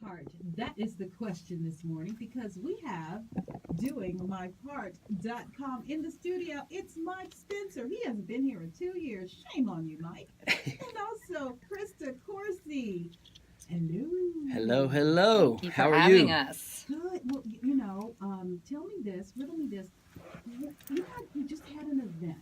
part? That is the question this morning because we have doingmypart.com in the studio. It's Mike Spencer. He hasn't been here in 2 years. Shame on you, Mike. And also Christa Corsi. Hello. Hello, hello. Thank you for How are having you? us. Good. Well, tell me this, riddle me this. You just had an event.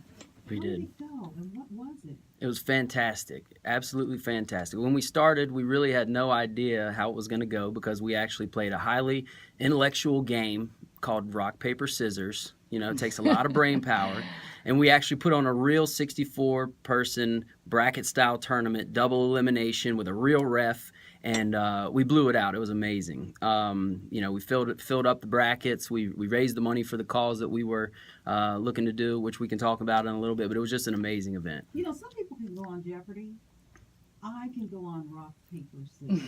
We How did. it go, and what was it? It was fantastic. Absolutely fantastic. When we started, we really had no idea how it was going to go because we actually played a highly intellectual game called rock, paper, scissors. You know, it takes a lot of brain power. And we actually put on a real 64-person bracket-style tournament, double elimination with a real ref. And we blew it out. It was amazing. We filled up the brackets. We raised the money for the cause that we were looking to do, which we can talk about in a little bit. But it was just an amazing event. You know, some people can go on Jeopardy. I can go on rock, paper, scissors.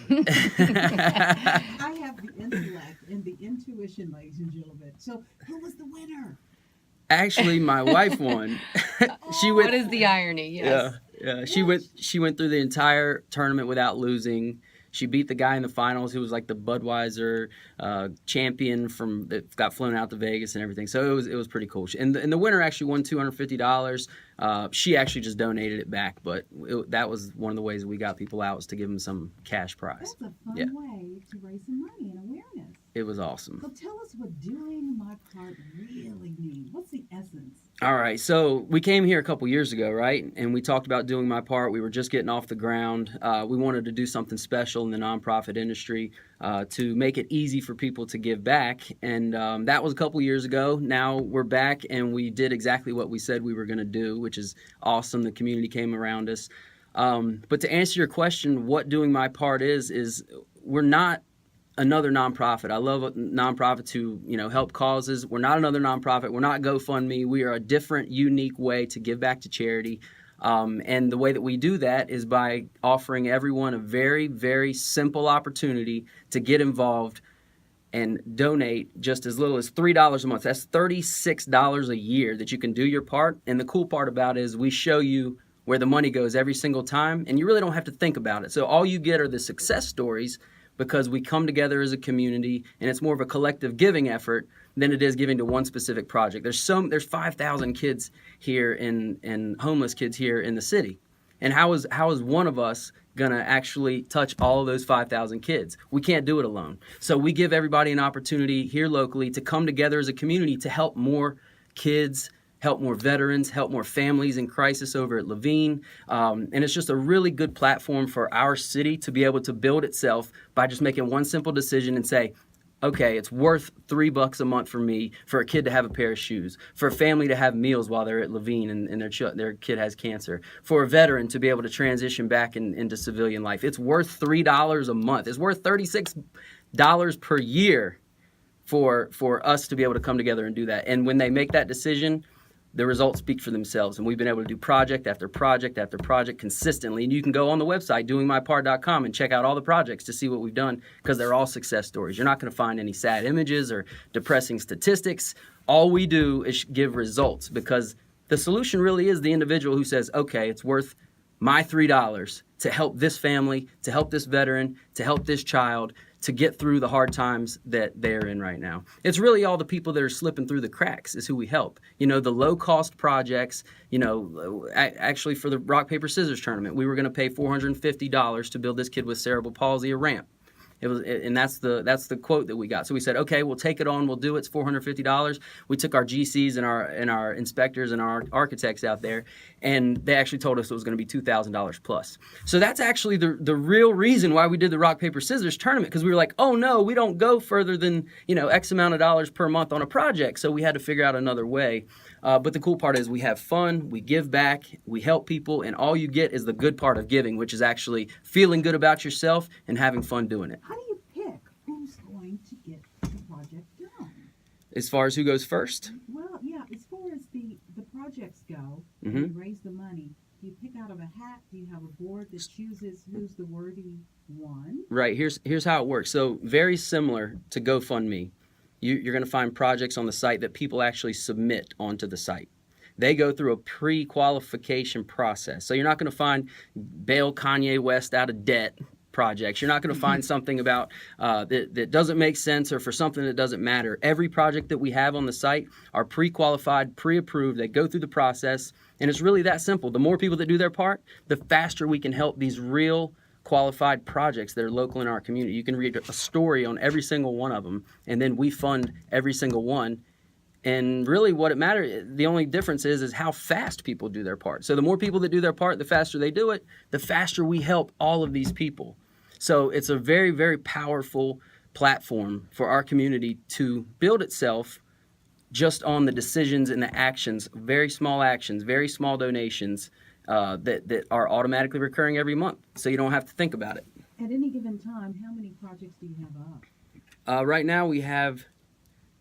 I have the intellect and the intuition, ladies and gentlemen. So, who was the winner? Actually, my wife won. What is the irony? Yes. Yeah. She went through the entire tournament without losing. She beat the guy in the finals who was like the Budweiser champion that got flown out to Vegas and everything. So it was pretty cool. And the winner actually won $250. She actually just donated it back, but that was one of the ways we got people out was to give them some cash prize. That's a fun way to raise some money and awareness. It was awesome. So tell us what doing my part really means. What's the essence? All right, so we came here a couple years ago, right? And we talked about doing my part. We were just getting off the ground. We wanted to do something special in the nonprofit industry to make it easy for people to give back. And that was a couple years ago. Now we're back and we did exactly what we said we were going to do, which is awesome. The community came around us. But to answer your question, what doing my part is we're not another nonprofit. I love nonprofits who, help causes. We're not another nonprofit. We're not GoFundMe. We are a different, unique way to give back to charity. And the way that we do that is by offering everyone a very, very simple opportunity to get involved and donate just as little as $3 a month. That's $36 a year that you can do your part. And the cool part about it is we show you where the money goes every single time, and you really don't have to think about it. So all you get are the success stories because we come together as a community, and it's more of a collective giving effort than it is giving to one specific project. There's 5,000 kids here and homeless kids here in the city. And how is one of us gonna actually touch all of those 5,000 kids? We can't do it alone. So we give everybody an opportunity here locally to come together as a community to help more kids, help more veterans, help more families in crisis over at Levine. And it's just a really good platform for our city to be able to build itself by just making one simple decision and say, okay, it's worth $3 a month for me, for a kid to have a pair of shoes, for a family to have meals while they're at Levine and their kid has cancer, for a veteran to be able to transition back into civilian life. It's worth $3 a month. It's worth $36 per year for us to be able to come together and do that. And when they make that decision, the results speak for themselves. And we've been able to do project after project after project consistently. And you can go on the website, doingmypart.com, and check out all the projects to see what we've done because they're all success stories. You're not going to find any sad images or depressing statistics. All we do is give results because the solution really is the individual who says, okay, it's worth my $3 to help this family, to help this veteran, to help this child, to get through the hard times that they're in right now. It's really all the people that are slipping through the cracks is who we help. The low-cost projects, actually for the rock, paper, scissors tournament, we were going to pay $450 to build this kid with cerebral palsy a ramp. And that's the quote that we got. So we said, okay, we'll take it on. We'll do it. It's $450. We took our GCs and our inspectors and our architects out there, and they actually told us it was going to be $2,000 plus. So that's actually the real reason why we did the rock, paper, scissors tournament, because we were like, oh no, we don't go further than X amount of dollars per month on a project. So we had to figure out another way. But the cool part is we have fun, we give back, we help people, and all you get is the good part of giving, which is actually feeling good about yourself and having fun doing it. How do you pick who's going to get the project done? As far as who goes first? Well, yeah, as far as the projects go, Mm-hmm. you raise the money. Do you pick out of a hat? Do you have a board that chooses who's the worthy one? Right, here's how it works. So very similar to GoFundMe. You're going to find projects on the site that people actually submit onto the site. They go through a pre-qualification process. So you're not going to find bail Kanye West out of debt projects. You're not going to find something about that doesn't make sense or for something that doesn't matter. Every project that we have on the site are pre-qualified, pre-approved. They go through the process, and it's really that simple. The more people that do their part, the faster we can help these real qualified projects that are local in our community. You can read a story on every single one of them, and then we fund every single one. And really what it matters, the only difference is how fast people do their part. So the more people that do their part, the faster they do it, the faster we help all of these people. So it's a very, very powerful platform for our community to build itself just on the decisions and the actions, very small donations that are automatically recurring every month. So you don't have to think about it. At any given time, how many projects do you have up? Right now we have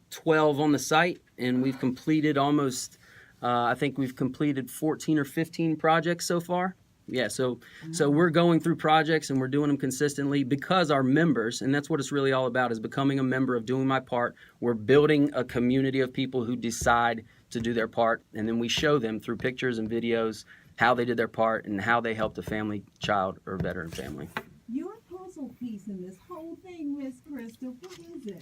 12 on the site, and we've completed almost, I think we've completed 14 or 15 projects so far. Yeah, so we're going through projects and we're doing them consistently because our members, and that's what it's really all about, is becoming a member of Doing My Part. We're building a community of people who decide to do their part, and then we show them through pictures and videos how they did their part and how they helped a family, child, or veteran family. Your puzzle piece in this whole thing, Miss Crystal, what is it?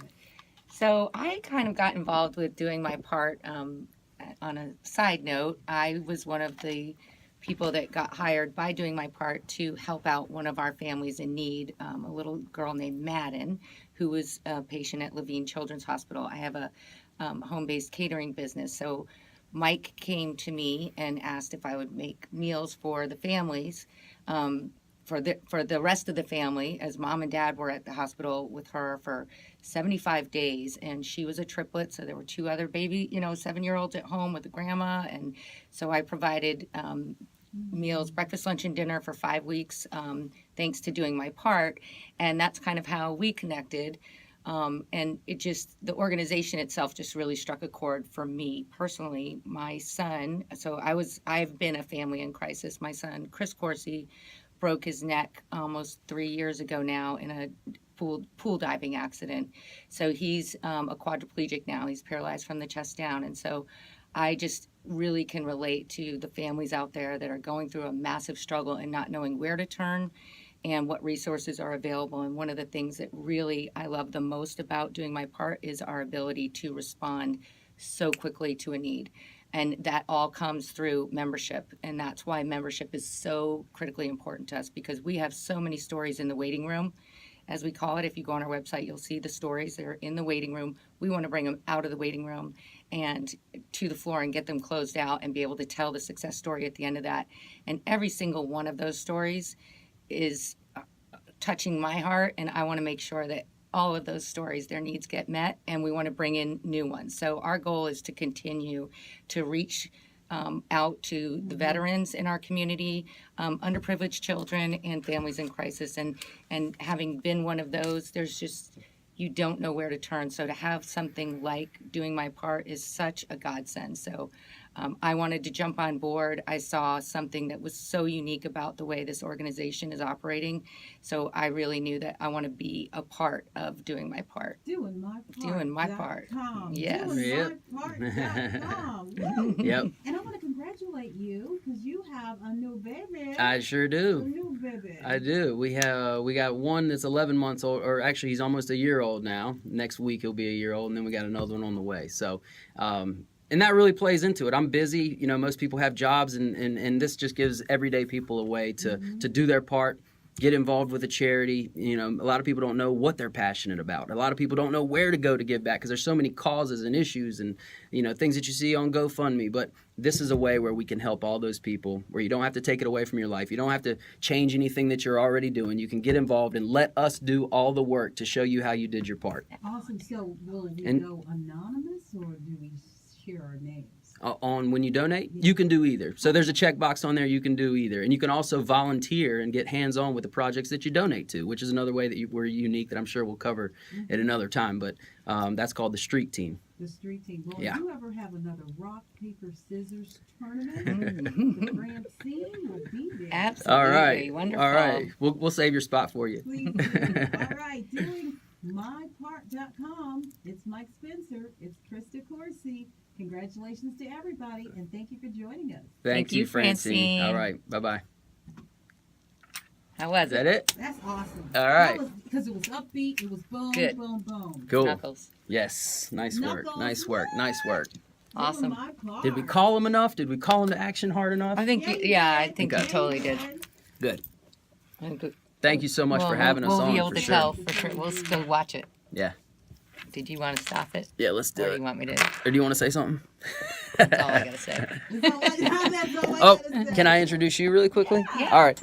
So I kind of got involved with Doing My Part. On a side note, I was one of the people that got hired by Doing My Part to help out one of our families in need, a little girl named Madden, who was a patient at Levine Children's Hospital. I have a home-based catering business. So Mike came to me and asked if I would make meals for the families, for the rest of the family, as mom and dad were at the hospital with her for 75 days, and she was a triplet, so there were two other baby, 7-year-olds at home with the grandma, and so I provided meals, breakfast, lunch, and dinner for 5 weeks, thanks to Doing My Part, and that's kind of how we connected. And the organization itself just really struck a chord for me personally. My son, I've been a family in crisis. My son, Chris Corsi, broke his neck almost 3 years ago now in a pool diving accident. So he's a quadriplegic now. He's paralyzed from the chest down. And so I just really can relate to the families out there that are going through a massive struggle and not knowing where to turn and what resources are available. And one of the things that really I love the most about Doing My Part is our ability to respond so quickly to a need. And that all comes through membership. And that's why membership is so critically important to us, because we have so many stories in the waiting room, as we call it. If you go on our website, you'll see the stories that are in the waiting room. We want to bring them out of the waiting room and to the floor and get them closed out and be able to tell the success story at the end of that. And every single one of those stories is touching my heart, and I want to make sure that all of those stories, their needs get met, and we want to bring in new ones. So our goal is to continue to reach out to the veterans in our community, underprivileged children, and families in crisis. And having been one of those, there's just, you don't know where to turn. So to have something like Doing My Part is such a godsend. So I wanted to jump on board. I saw something that was so unique about the way this organization is operating. So I really knew that I want to be a part of Doing My Part. Doing My Part. Doing My Part. Yes. DoingMyPart.com. Woo! Yep. And I want to congratulate you because you have a new baby. I sure A do. new baby. I do. We got one that's 11 months old, or actually he's almost a year old now. Next week he'll be a year old, and then we got another one on the way. So, and that really plays into it. I'm busy. Most people have jobs, and this just gives everyday people a way to do their part, get involved with a charity. A lot of people don't know what they're passionate about. A lot of people don't know where to go to give back because there's so many causes and issues and, things that you see on GoFundMe. But this is a way where we can help all those people, where you don't have to take it away from your life. You don't have to change anything that you're already doing. You can get involved and let us do all the work to show you how you did your part. Awesome. So will it go anonymous, or do we share our names? On when you donate, Yeah. you can do either. So there's a checkbox on there. You can do either. And you can also volunteer and get hands-on with the projects that you donate to, which is another way that we're unique that I'm sure we'll cover at another time. But that's called the Street Team. The Street Team. Well, Yeah. if you ever have another rock, paper, scissors tournament, the Grand Scene will be there. Absolutely. All right. Wonderful. All right. We'll save your spot for you. Please do. All right. DoingMyPart.com. It's Mike Spencer. It's Christa Corsi. Congratulations to everybody, and thank you for joining us. Thank you, Francine. Francine. All right. Bye-bye. How was Is that it? it? That's awesome. All right. Because it was upbeat. It was boom, Good. boom, boom. Cool. Knuckles. Yes. Nice work. Knuckles. Nice work. Nice work. Awesome. My part. Did we call him enough? Did we call him to action hard enough? I think, I think you Okay. totally did. Good. I think we- Thank you so much for having us we'll on. be able for to sure. tell for sure. We'll still watch it. Yeah. Did you want to stop it? Yeah, let's do Or do it. you want me to? Or do you want to say something? That's all I gotta say. That's all I Oh, gotta say. can I introduce you really quickly? Yeah. All right.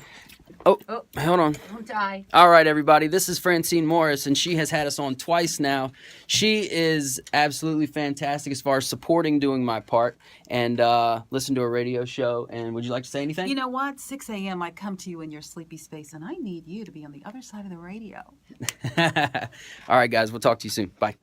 Oh, Oh. hold on. Don't die. All right, everybody. This is Francine Morris, and she has had us on twice now. She is absolutely fantastic as far as supporting doing my part and listen to a radio show. And would you like to say anything? You know what? 6 a.m. I come to you in your sleepy space, and I need you to be on the other side of the radio. All right, guys. We'll talk to you soon. Bye.